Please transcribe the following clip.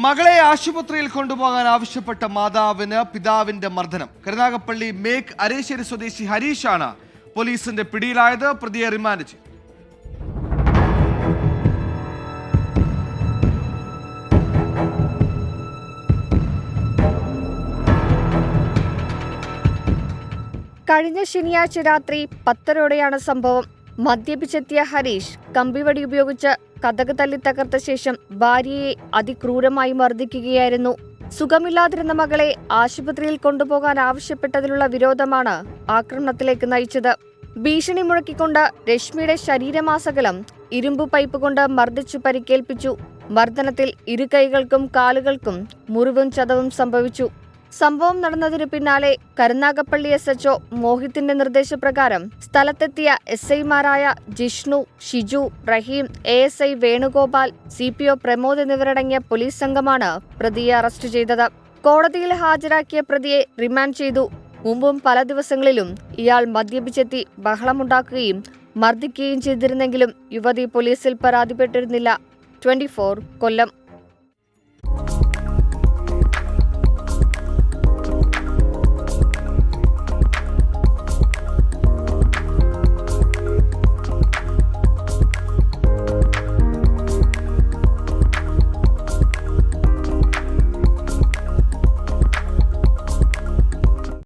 മകളെ ആശുപത്രിയിൽ കൊണ്ടുപോകാൻ ആവശ്യപ്പെട്ട മാതാവിന് പിതാവിന്റെ മർദ്ദനം. കരുനാഗപ്പള്ളി മേക്ക് അരേശ്ശേരി സ്വദേശി ഹരീഷാണ് പോലീസിന്റെ പിടിയിലായത്. പ്രതിയെ റിമാൻഡ് ചെയ്തു. കഴിഞ്ഞ ശനിയാഴ്ച രാത്രി 10:30-ഓടെയാണ് സംഭവം. മദ്യപിച്ചെത്തിയ ഹരീഷ് കമ്പിവടി ഉപയോഗിച്ച് കതക് തല്ലി തകർത്ത ശേഷം ഭാര്യയെ അതിക്രൂരമായി മർദ്ദിക്കുകയായിരുന്നു. സുഖമില്ലാതിരുന്ന മകളെ ആശുപത്രിയിൽ കൊണ്ടുപോകാൻ ആവശ്യപ്പെട്ടതിലുള്ള വിരോധമാണ് ആക്രമണത്തിലേക്ക് നയിച്ചത്. ഭീഷണി മുഴക്കിക്കൊണ്ട് രശ്മിയുടെ ശരീരമാസകലം ഇരുമ്പ് പൈപ്പ് കൊണ്ട് മർദ്ദിച്ചു പരിക്കേൽപ്പിച്ചു. മർദ്ദനത്തിൽ ഇരു കൈകൾക്കും കാലുകൾക്കും മുറിവും ചതവും സംഭവിച്ചു. സംഭവം നടന്നതിനു പിന്നാലെ കരുനാഗപ്പള്ളി SHO മോഹിത്തിന്റെ നിർദ്ദേശപ്രകാരം സ്ഥലത്തെത്തിയ SIമാരായ ജിഷ്ണു, ഷിജു, റഹീം, ASI വേണുഗോപാൽ, CPO പ്രമോദ് എന്നിവരടങ്ങിയ പോലീസ് സംഘമാണ് പ്രതിയെ അറസ്റ്റ് ചെയ്തത്. കോടതിയിൽ ഹാജരാക്കിയ പ്രതിയെ റിമാൻഡ് ചെയ്തു. മുമ്പും പല ദിവസങ്ങളിലും ഇയാൾ മദ്യപിച്ചെത്തി ബഹളമുണ്ടാക്കുകയും മർദ്ദിക്കുകയും ചെയ്തിരുന്നെങ്കിലും യുവതി പോലീസിൽ പരാതിപ്പെട്ടിരുന്നില്ല. 24 കൊല്ലം.